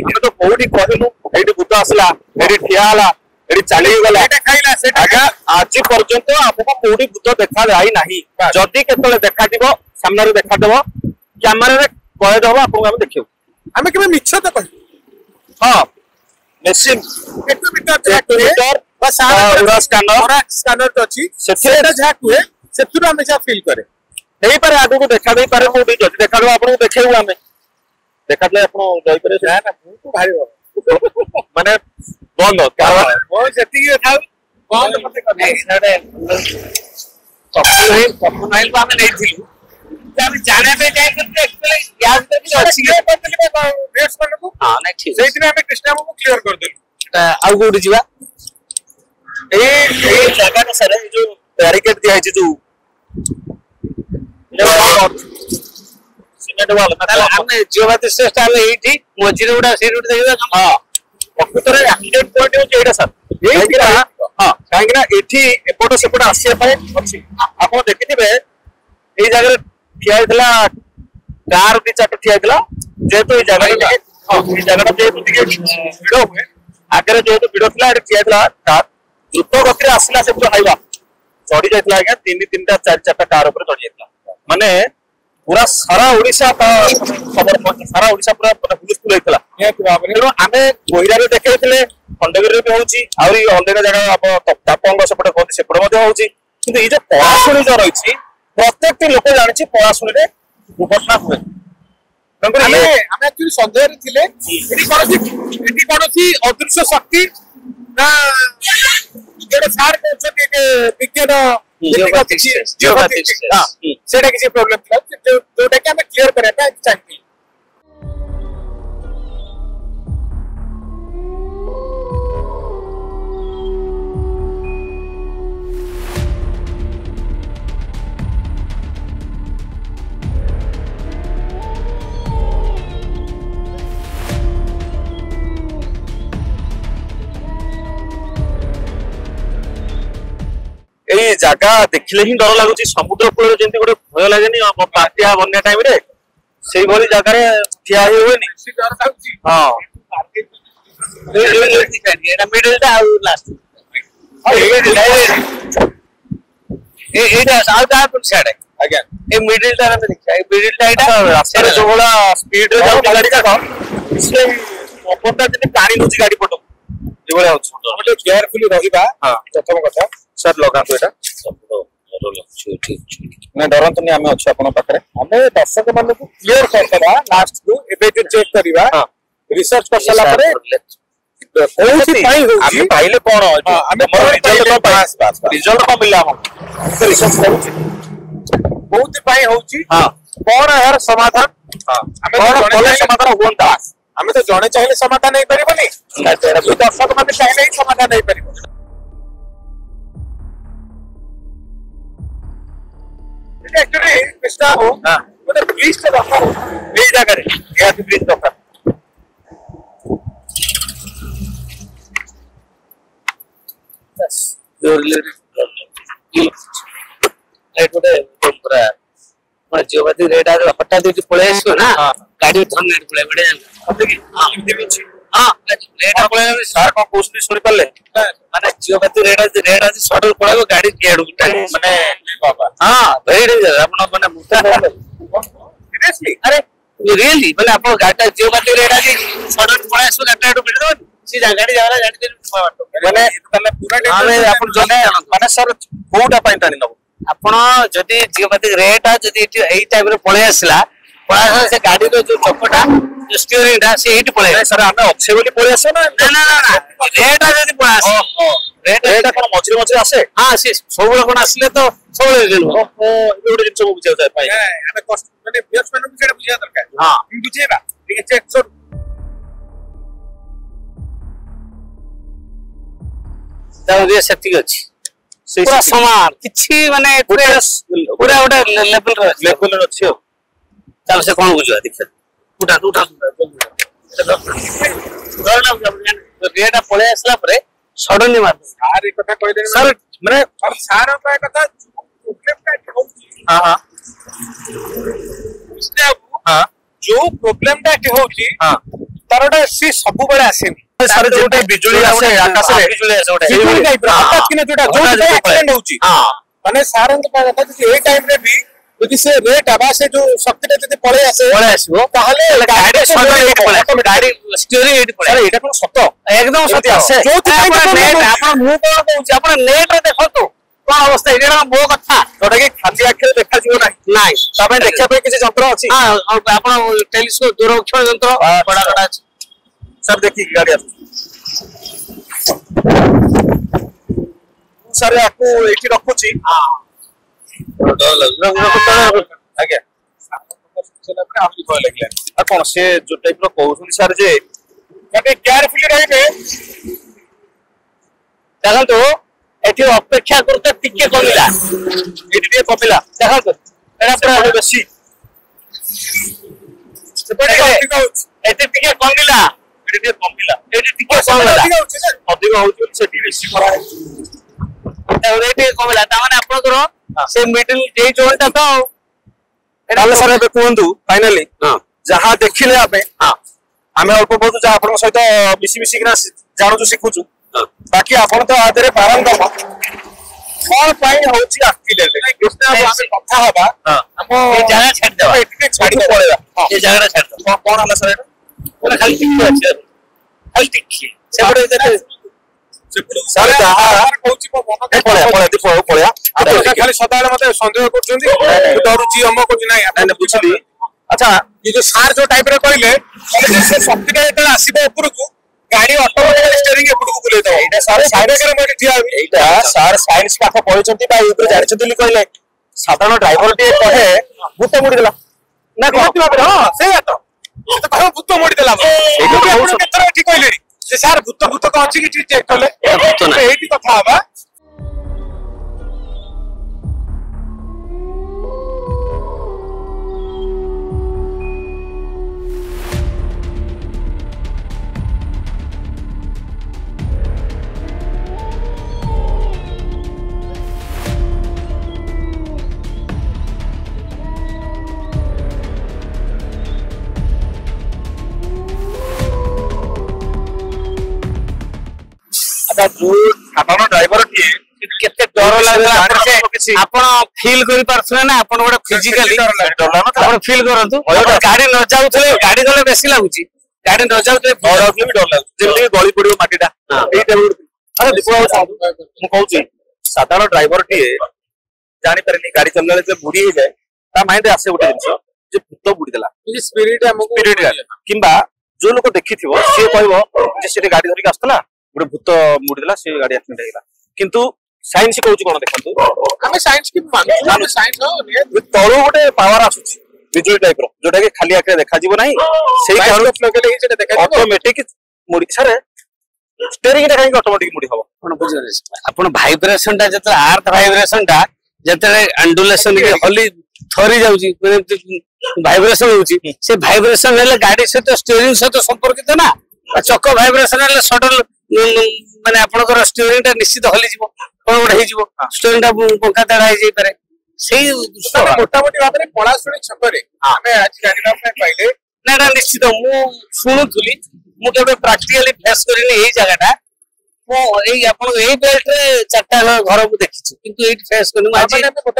ଆମେ ତ କୋଉଠି କହିଲୁ ଏଇଠି ଭୂତ ଆସିଲା, ଏଇଠି ଠିଆ ହେଲା, ଏଠି ଚାଲିଗଲା, ଆଜ୍ଞା ଆଜି ପର୍ଯ୍ୟନ୍ତ ଆମକୁ କୋଉଠି ଭୂତ ଦେଖା ଯାଇ ନାହିଁ। ଯଦି କେତେବେଳେ ଦେଖାଯିବ ସାମ୍ନାରେ ଦେଖାଦେବ କ୍ୟାମେରାରେ କହିଦେବ ଆପଣଙ୍କୁ ଆମେ ଦେଖିବୁ। ଆମେ କେବେ ମିଛ ତ କହିବୁ। ହଁ ମେସିନ୍ ସ୍କାନର ଅଛି ସେଟା ଯାହା କୁହେ ସେଥିରୁ ଆମେ ଯାହା ଫିଲ୍ କରେ ହେଇପାରେ ଆଗକୁ ଦେଖା ଦେଇପାରେ। ମୁଁ ଯଦି ଦେଖାଦେବ ଆପଣଙ୍କୁ ଦେଖେଇବୁ ଆମେ ଦେଖାଦେଲେ ଆପଣ ରହିପାରିବେ। ନା ନା ମୁଁ ତ ଭାରି ମାନେ ବନ୍ଦ ସେତିକି ଥାଉ ବନ୍ଦ ମତେ ଆମେ ନେଇଥିଲୁ ଆମେ ଜାଣିବା ପାଇଁ ସେଇଥିରେ ଆମେ କ୍ରିଷ୍ଣାକୁ କ୍ଲିୟର କରିଦେଲୁ। ଆଉ କୋଉଠି ଯିବା? ଏଇ ଜାଗାଟା ସାର୍ ଏଇ ଯୋଉ ବ୍ୟାରିକେଡ ଦିଆହେଇଛି ଯୋଉ ସିମେଣ୍ଟ ୱାଲ ଆମେ ଜିଓବାତି ଶ୍ରେଷ୍ଠ ଆମେ ଏଇଠି ମଝିରେ ଗୋଟେ ସେଇଠି ଗୋଟେ ଦେଖିବା। ହଁ ପ୍ରକୃତରେ ଆକ୍ସିଡେଣ୍ଟ ପଏଣ୍ଟ ହଉଛି ଏଇଟା ସାର୍। କାହିଁକିନା ହଁ କାହିଁକିନା ଏଠି ଏପଟ ସେପଟ ଆସିବା ପାଇଁ ଅଛି। ଆପଣ ଦେଖିଥିବେ ଏଇ ଜାଗାରେ ଠିଆ ହେଇଥିଲା କାର ଦି ଚାରିଟା ଠିଆ ହେଇଥିଲା। ଯେହେତୁ ଏଇ ଜାଗାଟା ଏଇ ଜାଗାଟା ଯେହେତୁ ଟିକେ ଭିଡ ହୁଏ ଆଗରେ ଯେହେତୁ ଭିଡ ଥିଲା ଏଠି ଠିଆ ହେଇଥିଲା କାର ଦ୍ରୁତ ଗତିରେ ଆସିଲା ସେଠୁ ହାଇୱା ଚଢି ଯାଇଥିଲା ଆଜ୍ଞା। ତିନିଟା ଚାରିଟା କାର ଉପରେ ଚଢି ଯାଇଥିଲା। ମାନେ ପୁରା ସାରା ଓଡିଶା ସାରା ଓଡିଶା ପୁରା ହୁଲସ୍ଥୁଲ ହେଇଥିଲା। ତେଣୁ ଆମେ କୋଇରାରେ ଦେଖେଇଥିଲେ, ଖଣ୍ଡଗିରିରେ ବି ହଉଛି, ଆହୁରି ଅଲଗା ଜାଗା ତାପଙ୍ଗ ସେପଟେ କହନ୍ତି ସେପଟେ ମଧ୍ୟ ହଉଛି। କିନ୍ତୁ ଏଇ ଯୋଉ ପଳାଶୁଣୀ ଯୋଉ ରହିଛି ପ୍ରତ୍ୟେକଟି ଲୋକ ଜାଣିଛି ପଳାଶୁଣୀରେ ଦୁର୍ଘଟନା ହୁଏ। ଆମେ ଆକ୍ଚୁଆଲି ସନ୍ଦେହରେ ଥିଲେ ଏଠି କୌଣସି ଅଦୃଶ୍ୟ ଶକ୍ତି ନା ଗୋଟେ ସାର୍ କହୁଛନ୍ତି ବିଜ୍ଞାନ ସେଇଟା କିଛି ପ୍ରୋବ୍ଲେମ ଥିଲା ଯୋଉଟା କି ଆମେ କ୍ଲିୟର କରିବା ପାଇଁ ଚାହିଁଥିଲୁ। ଏଇ ଜାଗା ଦେଖିଲେ ହିଁ ଡର ଲାଗୁଛି। ସମୁଦ୍ର କୂଳରେ ଯେମିତି ଗୋଟେ ଭୟ ଲାଗେନି ବାତ୍ୟା ବନ୍ୟା ଟାଇମ ରେ ସେଇଭଳି ଜାଗାରେ ଠିଆ ହେଇ ହୁଏନି। ହଁ ଆଜ୍ଞା ଏ ମିଡିଲ ଟା ଦେଖିବା। ଏ ମିଡିଲ ଟା ରାସ୍ତାରେ ଯୋଉ ଭଳିଆ ସ୍ପିଡରେ ଯାଉଛି ଗାଡି ଯାକ ପବନଟା ଯେମିତି ଟାଣି ନଉଛି ଗାଡି ପଟକୁ ଏଇଭଳିଆ ହଉଛି। ଆମେ ଟିକେ କେୟାରଫୁଲି ରହିବା ପ୍ରଥମ କଥା। ସାର୍ ଲଗାନ୍ତୁ ଏଇଟା। ନା ଡରନ୍ତୁନି ଆମେ ଅଛୁ ଆପଣଙ୍କ ପାଖରେ। ଆମେ ଦର୍ଶକ ମାନଙ୍କୁ କ୍ଲିୟର କରିଦେବା ଲାଷ୍ଟ କୁ ଏବେ ଯୋଉ ଚେକ୍ କରିବା ରିସର୍ଚ୍ଚ କରିସାରିଲା ପରେ ଆମେ ପାଇଲେ କଣ ରିଜଲ୍ଟ କଣ ମିଳିଲା ଆମକୁ ରିସର୍ଚ୍ଚ କରୁଛି କୋଉଥିପାଇଁ ହଉଛି କଣ ଏହାର ସମାଧାନ ଆମେ କଣ କଲେ ସମାଧାନ ହୁଅନ୍ତା। ଆମେ ତ ଜଣେ ଚାହିଁଲେ ସମାଧାନ ହେଇପାରିବନି, ଦର୍ଶକ ମାନେ ଚାହିଁଲେ ହିଁ ସମାଧାନ ହେଇପାରିବ। ଗୋଟେ ବ୍ରିଜ ଟା ଦରକାର ଏଇ ଜାଗାରେ ନିହାତି ବ୍ରିଜ ଦରକାର। ଜିଓବାତି ରେଟ୍ ହଠାତ୍ ପଳେଇ ଆସିବ ନା ଗାଡି ଧର୍ନେଟ ପଳେଇ ସାର୍ କଣ କହୁଛନ୍ତି ଶୁଣିପାରିଲେ? ମାନେ ଜିଓବାତି ରେଟ୍ ଆଜି ସଡନ ପଳେଇବ ଗାଡି କିଆଡୁ ମାନେ ଭେରି ଡେଞ୍ଜର। ଆପଣ ମାନେ ଆରେ ରିଏଲି ମାନେ ଆପଣ ଗାଡିଟା ଜିଓବାତି ରେଟ୍ ଆଜି ସଡନ ପଳେଇ ଆସିବ ଗାଡିଟା ଏଠୁ ମିଳିଦବନି। ସେ ଗାଡି ଯାଉଥିଲା ଗାଡି ମାନେ ଆପଣ ଜଣେ ମାନେ ସାର୍ କୋଉଟା ପାଇଁ ଟାଣି ନବ? ଆପଣ ଯଦି ଜିଓବାତି ରେଟ୍ ଯଦି ଏଇ ଟାଇମରେ ପଳେଇ ଆସିଲା ସେ ଗାଡିର ଯୋଉ ଚକଟା ଯୋଉ ଷ୍ଟିୟରିଂ ଟା ସେ ଏଇଠି ପଳେଇ ସାର୍ ଆମେ ଅଛେ ବୋଲି ପଳେଇ ଆସିବ ନା ରେଟ୍ ଯଦି ପଳେଇ ଆସେ ରେଟ୍ କଣ ମଝିରେ ମଝିରେ ଆସେ? ହଁ ସେ ସବୁବେଳେ କଣ ଆସିଲେ ତ ସବୁବେଳେ ଗୋଟେ ଜିନିଷ ମୁଁ ବୁଝିବାକୁ ଚାହେଁ ଆମେ ମାନେ ମାନଙ୍କୁ ସେଇଟା ବୁଝିବା ଦରକାର। ବୁଝେଇବା ଟିକେ ଚେକ୍ ସେତିକି ଅଛି ପୁରା ସମାନ କିଛି ମାନେ ପୁରା ଗୋଟେ ଲେଭେଲରେ ଅଛି ଆଉ। ତାହେଲେ ସେ କଣ ବୁଝିବା ଦେଖିବା ରେଟ୍ ପଳେଇ ଆସିଲା ପରେ ସଡନଲି ମାର ସାର୍ ଏ କଥା କହିଲେ ସାର୍ ମାନେ ସାର୍ କଥା जो प्रोब्लेम टा एठी होची हां तार गोटे सी सब बेले आसेनी सर जोटे बिजुली आसे आकाश रे बिजुली आसे गोटे बिजुली टाइप रो हठात किने जोटा जो एक्सीडेंट होची हां माने सारंग का कथा ए टाइम रे भी যদি সে রেট আবা সে যে শক্তিটা যদি পড়ে আসিব তাহলে গাড়ি সডন পড়ে গাড়ি স্টিয়ারিং এটি পড়ে আরে এটা কোন সত্য একদম সত্য আছে আপন নেট আপন মু কোন কହୁଛି আপন নেট রে দেখতো কোন অবস্থা এটা মো কথা जोटा कि खाली आखे देखा जीव ना নাই ता पे देखिया पे किसी যন্ত্র আছে हां আপন টেলিস্কোপ দূরবীক্ষণ যন্ত্র বড় বড় আছে सब देखी गाड़ी आस सर आपको एठी रखुची हां आगे आपकी भय लगले आ कोन से जो टाइप रो कहउछन सर जे মানে কেয়ারফুলি রহিবে দেখো তো এটি অপেক্ষা করতে টিকে কমিলা एठी टे कपिला দেখো তো एरा पूरा बेसी সেপটে এটি টিকে কমিলা एठी टे कपिला এটি টিকে কমিলা अधिक होउछ सेठी बेसी करा এটি কমিলা তা মানে আপনাদের সে মিডল যে জোনটা তো তাহলে सर एबे कोहंतु फाइनली हां जहा देखिले आपे हां आमे अल्प बहुत जहा आपन सहित मिसी मिसी किना जानुछु सिखुछु बाकी आपन तो आदरे पारंगम कोन पाई होची एक्सीडेंट कृष्णा आमे कथा हबा हम ये जगह छाड़ देबा एटिके छाड़ी पड़ेगा ये जगह छाड़ दो कोन हला सर बोले खाली टिके আছে खाली टिके সেপটে যেতে सर जहा কହୁছি মো মন ए पळया पळया ती पळया ଆପଣ ଖାଲି ସଦାବେଳେ ମତେ ସନ୍ଦେହ କରୁଛନ୍ତି ମୁଁ ଡରୁଛି ଅମ କରୁଛି ନାଇଁ ନାଇଁ ବୁଝିଲି अच्छा ये जो सार जो टाइप रे कहले से शक्तिटा जेतले आसीबो उपरକୁ गाड़ी ऑटोमेटिक स्टीयरिंग एपटକୁ बुलेइ दो एटा सर साइड रे मते ठिया एटा सर साइंस पाठ पढिचंती बा ऊपर जानिचंती li कहले साधारण ड्राइवर टे कहे भूत मुड़ी देला ना कहती बाबरे हां सेया तो से तो कहो भूत मोड़ी देला एटा बहुत केतर ठीक कहले से सार भूत भूत को अछि कि चेक करले भूत ना एठी कथा हबा अच्छा जो साधारण ड्राइवर टे केते डर लागला आपण फील करि पारथले ना आपण गोटे फिजिकली आपण फील करंतु गाड़ी न जाउथले गाड़ी गले बेसी लागुची गाड़ी न जाउथले डर आउथले भी डर लागु जेमि गली पडियो माटीटा एटा अरे दीपू मु कहूची साधारण ड्राइवर टे जानि परनी गाड़ी चलले जे बुडी हे जाय ता माइंड आसे गोटे जिंस जे भूत बुडी देला ये स्पिरिट हमको स्पिरिट किंबा जो लोक देखिथिबो से कहबो जे से गाड़ी धरिक आस्तला गोटे भूत मुड़ी देला से गाड़ी एक्सीडेंट हेला किंतु साइंस कहूची कोन देखंतु हमें साइंस की मानु साइंस हो तळो गोटे पावर आसुची बिजुली टाइप रो जोटा कि खाली आके देखा जीवो नाही सेही कारण लगेले ही सेटा देखा ऑटोमेटिक मुड़ी सर स्टीयरिंग टा काहे ऑटोमेटिक मुड़ी हबो आपण बुझले आपण वाइब्रेशन टा जते अर्थ वाइब्रेशन टा जते अंडुलेशन के हली थरी जाउची वाइब्रेशन होउची से वाइब्रेशन हेले गाड़ी से तो स्टीयरिंग से तो संपर्कित ना चक्क वाइब्रेशन हेले सडन माने आपनकर स्टीयरिंग टा निश्चित हली जीवो कोन गोटे हे जीवो स्टीयरिंग टा पंखा तडा हे जाई पारे सेही मोटा मोटी बात रे पळासुणी छकरे हमें आज जानिबा पे पाइले ना ना निश्चित मु सुनुथुली मु केबे प्रैक्टिकली फेस करिनी एई जगहटा मु एई आपन एई बेल्ट रे चारटा घर को देखिछु किंतु एई फेस करिनी मु आज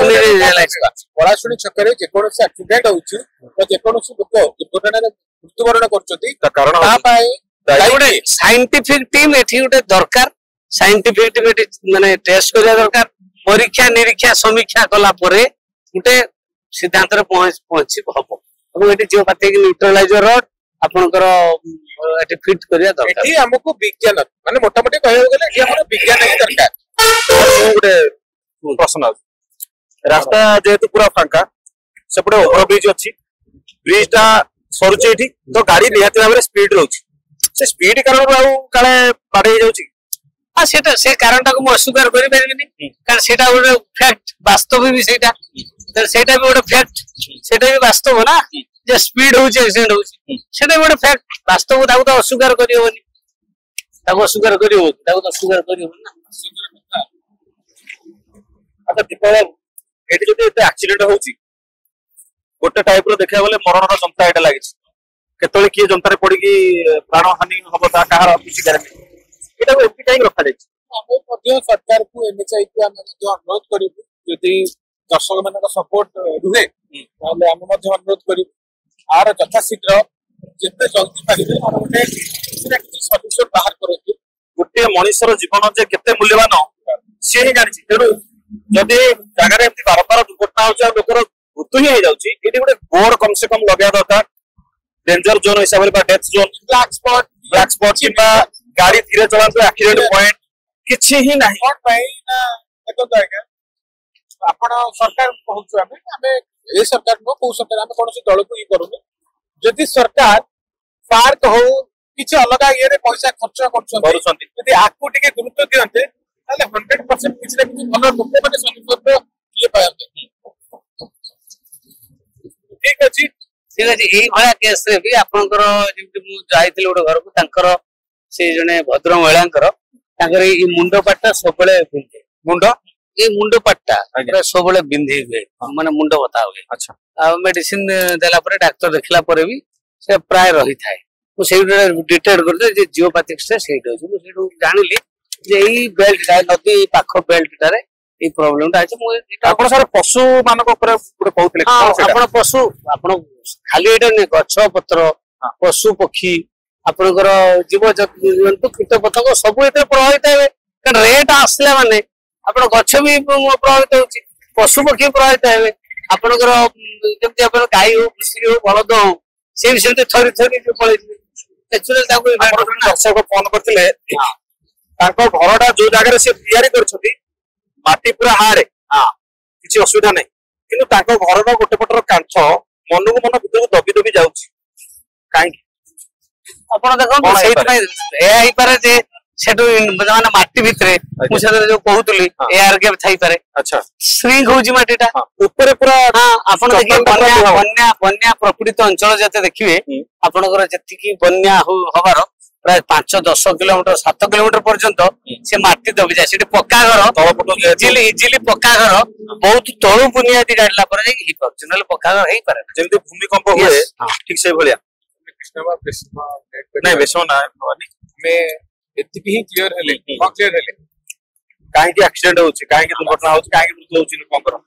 रियलाइज पळासुणी छकरे जे कोनोसी एक्सीडेंट होउची तो जे कोनोसी लोक दुर्घटना मृत्युवरण करचोती ता कारण ता पाए गोटे साइंटिफिक टीम एठी गोटे दरकार साइंटिफिक टीम एठी माने टेस्ट करिया दरकार परीक्षा निरीक्षा समीक्षा कला परे गोटे सिद्धांत रे पहुंची हबो अब एठी जियोपैथिक न्यूट्रलाइजर रड आपनकर एठी फिट करिया दरकार एठी हमको विज्ञान माने मोटा मोटी कहयो गेले एठी हमर विज्ञान ही दरकार गोटे प्रश्न रास्ता जेहेतु पूरा फांका सेपटे ओवर ब्रिज अछि ब्रिज टा सरुचे एठी तो गाड़ी निहाती भाबरे स्पीड रहउची से स्पीड कारण आउ काले बाडे जाउची हां सेटा से कारणटा को अस्वीकार करि परिबिनी कारण सेटा गोटे फैक्ट वास्तव भी सेटा तर सेटा भी गोटे फैक्ट सेटा भी वास्तव ना जे स्पीड होउची एक्सीडेंट होउची सेटा गोटे फैक्ट वास्तव ताको तो अस्वीकार करि होनी ताको अस्वीकार करि हो ताको तो अस्वीकार करि हो ना अच्छा दीपक एठी जदि एते एक्सीडेंट होउची गोटे टाइप रो देखा गले मरणर जनता एटा लागिछ केतले किए जनतारे पड़ी प्राण हानि हम कहार किसी गारंटी एटा एमपी टाइम रखा जाइछ सरकार को एनएचआई को अनुरोध करूँ यदि दर्शक मान सपोर्ट रुहे अनुरोध करूँ आर यथाशीघ्र जिते जल्दी पारे गोटे सल्यूशन बाहर करते गोटे मनुष्यर जीवन जे केते मूल्यवान सी ही जानी तेणु जदि जगह एमती बारंबार दुर्घटना हो लोकर मृत्यु ही जाऊँगी ये गोटे बोर्ड कम से कम लगे दरकार डेंजर जोन हिसाब से डेथ जोन ब्लैक स्पॉट कि गाड़ी धीरे चलाते एक्सीडेंट पॉइंट किछि ही नहीं कौन पाई ना देखो आज्ञा आपण सरकार कहूँ आम ए सरकार नुह कौ सरकार आम कौन दल को ये करूँ जदि सरकार पार्क हो किसी अलग ये पैसा खर्च कर आपको टे गुरुत्व दियंते 100% किसी ना किसी भल लोक मैंने सल्यूशन ये पाते ठीक अच्छे ठीक अच्छे ये केस रे भी आपनकर जमी जाइथिल गोटे घर को तांकर से जने भद्र महिला मुंड पाटा सब बिंधे मुंड ये मुंड पाटा सब बिंधे हुए माने मुंड बता हुए अच्छा मेडिसिन देला परे डाक्टर देखला परे भी से प्राय रही थाए मुझे डिटेक्ट करते जे जियोपैथिक स्ट्रेस सेठी होची मु जानिली जे ई बेल्ट नदी पाख बेल्ट टारे ये प्रॉब्लम टा अछि आपण सर पशु मानक ऊपर गुटे कहउतले आपण पशु आपण खाली एटा ने गछ पत्र पशु पक्षी आपनकर जीव जंतु कीट पतंग सब एते प्रभावित हेबे कारण रेट आसले माने आपण गछ भी प्रभावित होची पशु पक्षी प्रभावित हेबे आपनकर जेमति आपण गाई हो कृषि हो बलद हो से भी सेते थरी थरी पळै नेचुरल ताको दर्शक फोन करथिले ताको घरटा जो जगह से तैयारी करछथि माटी पूरा हारे किसी असुविधा नहीं किंतु ताको घरर गोटे पटर कांथ मन को मन भीतर दबी दबी जाउछि काई आपण देखो सेति नै ए आइ पारे जे सेटु माने माटी भितरे मु से जो कहउतली एआर गैप थाई पारे अच्छा श्रिंक होउछि माटीटा ऊपर पूरा हां आपण देखि बन्या प्रकृति अंचल जते देखिबे आपनकर जति की बन्या होबार प्राय 5-10 किलोमीटर 7 किलोमीटर पर्यंत से माटी दबी जाए सेठी पक्का घर तळपट इजिली पक्का घर बहुत तळु बुनियादी गाडला पर ही पाछ नले पक्का घर हेई पारे जेमति भूमिकंप हुए ठीक से भलिया नहीं बेसो ना मैं एतिकी ही क्लियर हेले क्लियर हेले काहे कि एक्सीडेंट होछि काहे कि दुर्घटना होछि काहे कि मृत्यु होछि लोकंकर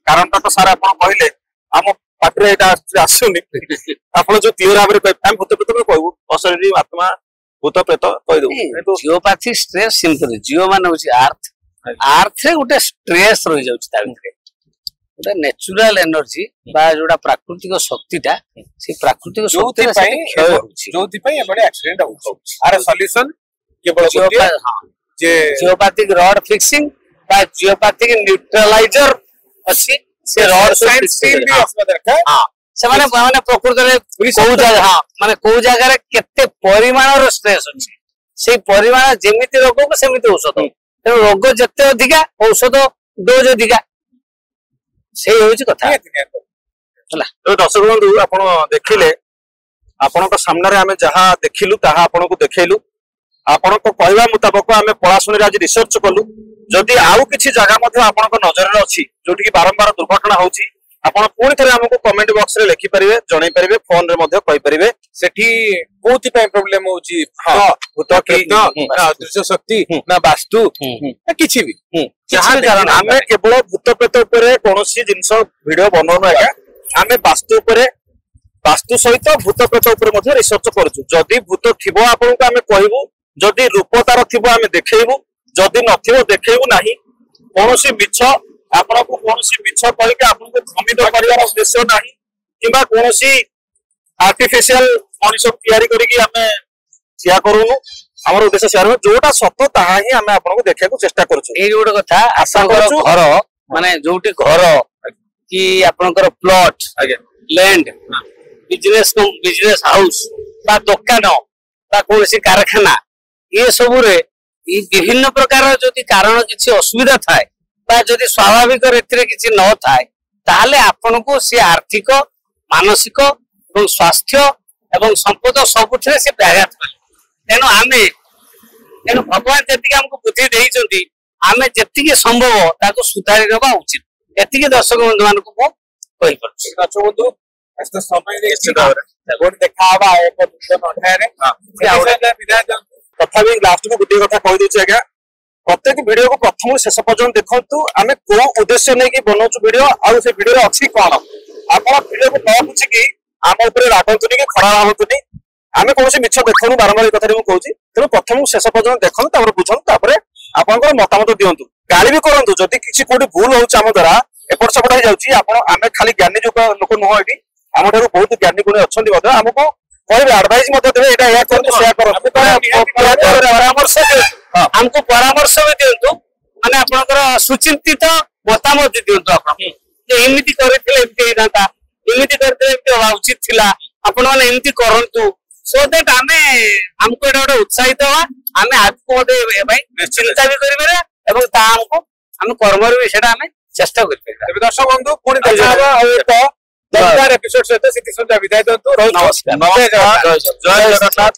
कारण तो सारा आपण कहले हम पात्रे एटा आसुनी आपण जो क्लियर आबरे हम भूत प्रेत में कहू अशरीरी आत्मा भूत प्रेत कहि दउ जियोपैथिक स्ट्रेस सिंपल जियो माने होछि अर्थ रे गोटे स्ट्रेस रहि जाउछि ता भितरे गोटे नेचुरल एनर्जी बा जोडा प्राकृतिक शक्तिटा से प्राकृतिक शक्ति रे क्षय होछि जोथि पई एबडे एक्सीडेंट होछि आर सॉल्यूशन केवल जे जियोपैथिक रॉड फिक्सिंग बा जियोपैथिक न्यूट्रलाइजर अछि से रॉड स्टील भी असला दरकार हां से माने प्रकृति रे को जगह हां माने को जगह रे केते परिमाण रो स्ट्रेस अछि से परिमाण जेमिति रोग को सेमिति औषध ते रोग जते अधिका औषध डोज अधिका से होछि कथा हला तो दर्शक बंधु आपण देखिले आपनक सामने रे हमें जहां देखिलु ताहा आपनको देखेलु आपनक कहवा मुताबिक आमे पळासुनी आज रिसर्च कलु जदि आउ किछि जगह मध्ये आपनक नजर रे अछि जोटि कि बारंबार दुर्घटना होछि आपण पूरी थरे हमको कमेंट बॉक्स रे लिखि परिबे जणै परिबे फोन रे मध्ये कहि परिबे सेठी कोथि पय प्रॉब्लम होछि हां भूत की ना दृश्य शक्ति ना वास्तु ना किछि भी जहां कारण हमें केवल भूत प्रेत ऊपर कोनोसी जिंस वीडियो बनौनो आका हमें वास्तु ऊपर वास्तु सहित भूत प्रेत ऊपर मध्ये रिसर्च करछु जदि भूत थिबो आपन को हमें कहबो जदि रूप तार थिबो हमें देखैबो जदि नथिबो देखैबो नाही कोनोसी मिछ आपण को कोनोसी मिछ कहि के आपन को भ्रमित करिवार उद्देश्य नाही किबा कोनोसी आर्टिफिशियल मनुष्य तैयारी करी कि हमें सिया करूनु हमर उद्देश्य शेयर जोटा सत्य ताहा ही हमें आपन को देखै को चेष्टा करछु ए जोटा कथा आशा करछु घर माने जोटी घर कि आपनकर प्लॉट लैंड बिजनेस हाउस बा दुकान बा कोनोसी कारखाना ये सब रे विभिन्न प्रकार जदि कारण किसी असुविधा थाए जदि स्वाभाविक रीति किसी न थाए ताहले आपन को से आर्थिक मानसिक एवं स्वास्थ्य एवं संपद सबुठे से व्याघात करे तेणु आमे तेणु भगवान जति हमको बुद्धि देइचंती आमे जति के संभव ताको सुधारी रबा उचित एति के दर्शक बंधु मान को କହିପାରୁଛି। ଦର୍ଶକ ବନ୍ଧୁ ସମୟ ଗୋଟେ ଦେଖା ହବା ଏକ ଅଧ୍ୟାୟରେ ବିଦାୟ ଦିଅନ୍ତୁ। ତଥାପି ଲାଷ୍ଟକୁ ଗୋଟିଏ କଥା କହିଦଉଛି ଆଜ୍ଞା, ପ୍ରତ୍ୟେକ ଭିଡିଓକୁ ପ୍ରଥମରୁ ଶେଷ ପର୍ଯ୍ୟନ୍ତ ଦେଖନ୍ତୁ ଆମେ କୋଉ ଉଦ୍ଦେଶ୍ୟ ନେଇକି ବନଉଛୁ ଭିଡିଓ, ଆଉ ସେ ଭିଡିଓରେ ଅଛି କଣ। ଆପଣ ଭିଡିଓକୁ ନ ବୁଝିକି ଆମ ଉପରେ ରାଗନ୍ତୁନି କି ଖରାପ ଭାବନ୍ତୁନି, ଆମେ କୌଣସି ମିଛ ଦେଖୁନୁ, ବାରମ୍ବାର ଏ କଥାଟି ମୁଁ କହୁଛି। ତେଣୁ ପ୍ରଥମରୁ ଶେଷ ପର୍ଯ୍ୟନ୍ତ ଦେଖନ୍ତୁ, ତାପରେ ବୁଝନ୍ତୁ, ତାପରେ ଆପଣଙ୍କର ମତାମତ ଦିଅନ୍ତୁ, ଗାଳି ବି କରନ୍ତୁ। ଯଦି କିଛି କୋଉଠି ଭୁଲ ହଉଛି ଆମ ଦ୍ୱାରା ଏପଟ ସେପଟ ହେଇଯାଉଛି, ଆମେ ଖାଲି ଜ୍ଞାନୀ ଯୁଗ ଲୋକ ନୁହଁ, ଏଠି ଆମ ଠାରୁ ବହୁତ ଜ୍ଞାନୀ ଗୁଣୀ ଅଛନ୍ତି ମଧ୍ୟ, ଆମକୁ କହିବେ, ଆଡଭାଇସ୍ ମଧ୍ୟ ଦେବେ, ଏଇଟା ଏହା କରନ୍ତୁ ସେୟା କରନ୍ତୁ, ଆମକୁ ପରାମର୍ଶ ବି ଦିଅନ୍ତୁ, ମାନେ ଆପଣଙ୍କର ସୁଚିନ୍ତିତ ମତାମତ ଦିଅନ୍ତୁ। ଆପଣ ଏମିତି କରିଥିଲେ ଏମିତି ହେଇଥାନ୍ତା, ଏମିତି କରିଥିଲେ ଏମିତି ହବା ଉଚିତ ଥିଲା, ଆପଣ ମାନେ ଏମିତି କରନ୍ତୁ, ସୋ ଦ୍ୟାଟ ଆମକୁ ଏଇଟା ଗୋଟେ ଉତ୍ସାହିତ ହବା, ଆମେ ଆଗକୁ ମଧ୍ୟ ଏ ପାଇଁ ଚିନ୍ତା ବି କରିପାରିବା ଏବଂ ତାହା ଆମେ କର୍ମରେ ବି ସେଇଟା ଆମେ ଚେଷ୍ଟା କରିପାରିବା। ଦର୍ଶକ ବନ୍ଧୁ ପୁଣି ଦେଖା ହବା ଆଉ ଏକ ଦମଦାର ଏପିସୋଡ ସହିତ। ବିଦାୟ ଦିଅନ୍ତୁ। ନମସ୍କାର, ଜୟ ଜଗନ୍ନାଥ।